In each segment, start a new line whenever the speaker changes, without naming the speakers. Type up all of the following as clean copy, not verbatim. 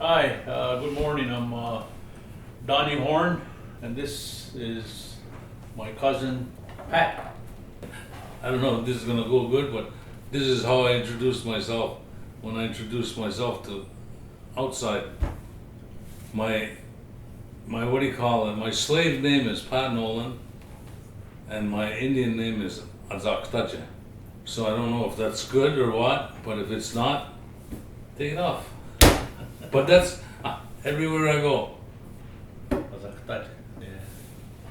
Hi, good morning. I'm Donny Horne, and this is my cousin Pat. I don't know if this is gonna go good, but this is how I introduce myself when I introduce myself to outside. My what do you call it? My slave name is Pat Nolan, and my Indian name is Azaktaja. So I don't know if that's good or what, but if it's not, take it off. But that's everywhere I go. Yeah.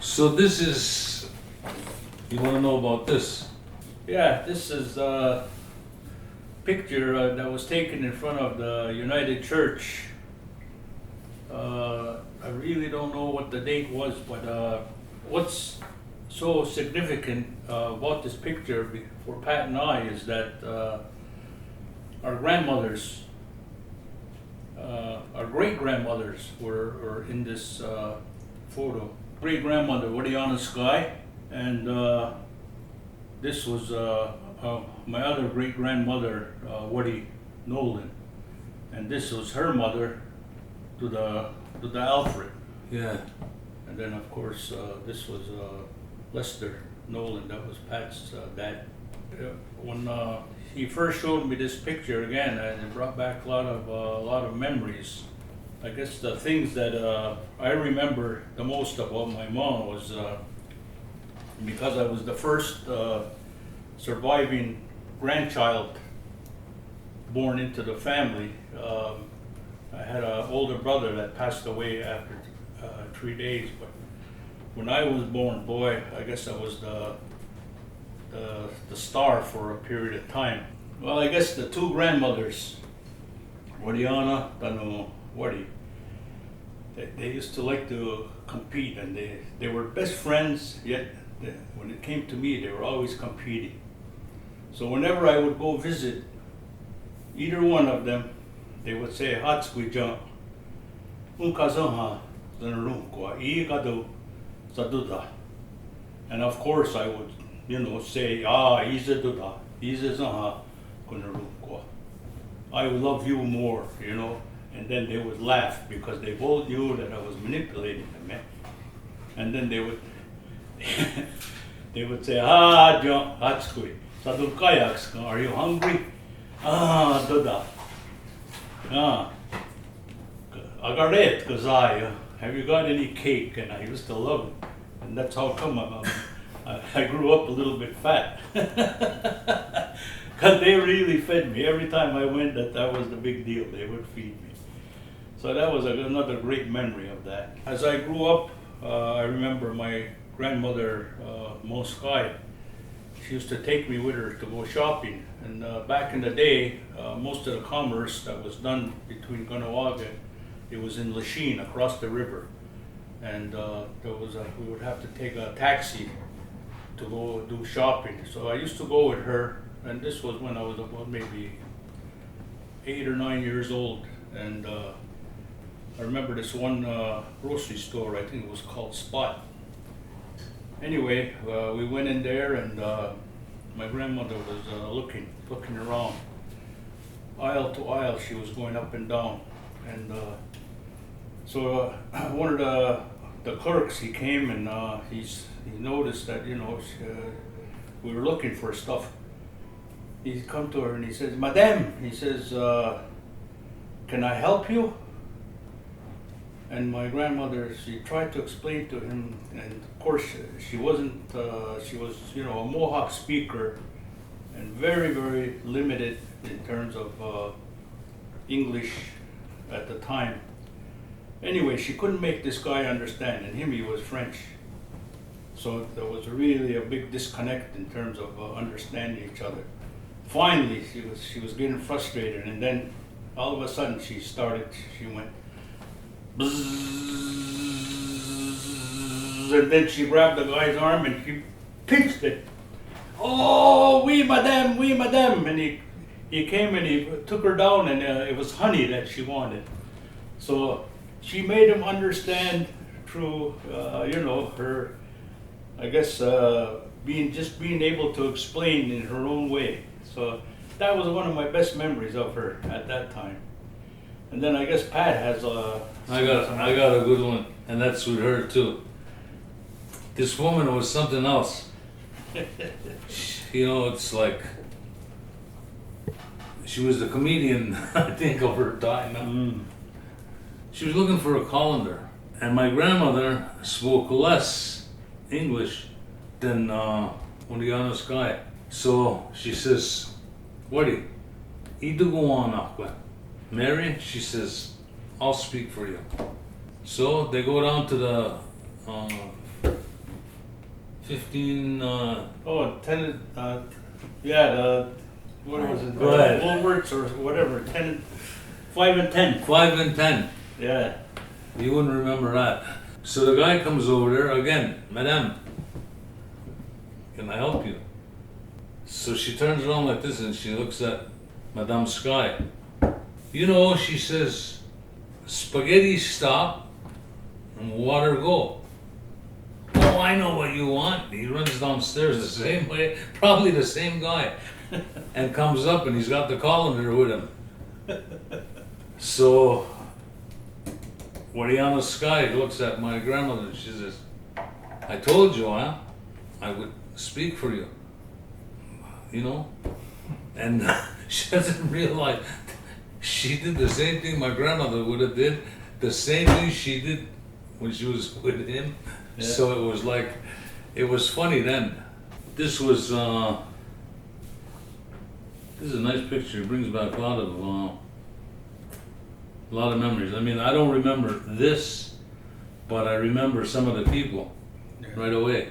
So this is, you want to know about this? Yeah, this is a picture that was taken in front of the United Church. I really don't know what the date was, but what's so significant about this picture for Pat and I is that our grandmothers, our great-grandmothers were in this photo. Great-grandmother Wadiana Sky, and this was my other great-grandmother Wadi Nolan, and this was her mother to the Alfred. Yeah. And then of course this was Lester Nolan. That was Pat's dad. When he first showed me this picture again, and it brought back a lot of memories. I guess the things that I remember the most about my mom was because I was the first surviving grandchild born into the family. I had an older brother that passed away after 3 days, but when I was born, boy, I guess I was the star for a period of time. Well, I guess the two grandmothers, Wadiana and Wadi, they used to like to compete, and they were best friends, yet when it came to me, they were always competing. So whenever I would go visit either one of them, they would say, Hatskwijan, Unkazaha, Zanrunkwa, Igadu, Zaduda. And of course I would, say, Izaduda, Izazaha, Kunarukwa. I love you more, and then they would laugh because they both knew that I was manipulating them. And then they would they would say, John, Hatskwi, Sadukayaks, are you hungry? Duda. Agaret Kazaya, have you got any cake? And I used to love it. And that's how come I grew up a little bit fat. Because they really fed me. Every time I went, that was the big deal. They would feed me. So that was another great memory of that. As I grew up, I remember my grandmother, Moskai, she used to take me with her to go shopping. And back in the day, most of the commerce that was done between Ganawaga, it was in Lachine, across the river. And we would have to take a taxi to go do shopping. So I used to go with her, and this was when I was about maybe 8 or 9 years old. And I remember this one grocery store, I think it was called Spot. Anyway, we went in there, and my grandmother was looking around. Aisle to aisle, she was going up and down. And so one of the clerks, he came, and he noticed that, we were looking for stuff. He come to her and he says, Madame, he says, can I help you? And my grandmother, she tried to explain to him, and of course she wasn't, she was, a Mohawk speaker, and very, very limited in terms of English at the time. Anyway, she couldn't make this guy understand, and he was French. So there was really a big disconnect in terms of understanding each other. Finally, she was getting frustrated, and then all of a sudden she went, bzzz, and then she grabbed the guy's arm and she pinched it. Oh, oui, madame, and he came and he took her down, and it was honey that she wanted. So she made him understand through, her, I guess, being able to explain in her own way. So that was one of my best memories of her at that time. And then I guess Pat has
I got a good one, and that's with her too. This woman was something else. You know, it's like she was the comedian, I think, of her time.
Mm.
She was looking for a colander, and my grandmother spoke less English than Oriana Sky. So she says, "Woody, you do go on up, Mary," she says, "I'll speak for you." So they go down to the 15.
Oh, tenant. Yeah, what was it?
Go ahead.
Woolworths or whatever. 5 and 10.
5 and 10.
Yeah.
You wouldn't remember that. So the guy comes over there again, "Madame, can I help you?" So she turns around like this and she looks at Madame Sky. "You know," she says, "spaghetti stop and water go." "Oh, I know what you want." He runs downstairs the same way, probably the same guy, and comes up and he's got the colander with him. So Oriana Sky looks at my grandmother and she says, "I told you, I would speak for you." You know? And she doesn't realize she did the same thing my grandmother would have did, the same thing she did when she was with him.
Yeah.
So it was like, it was funny then. This was, this is a nice picture. It brings back a lot of memories. I mean, I don't remember this, but I remember some of the people right away.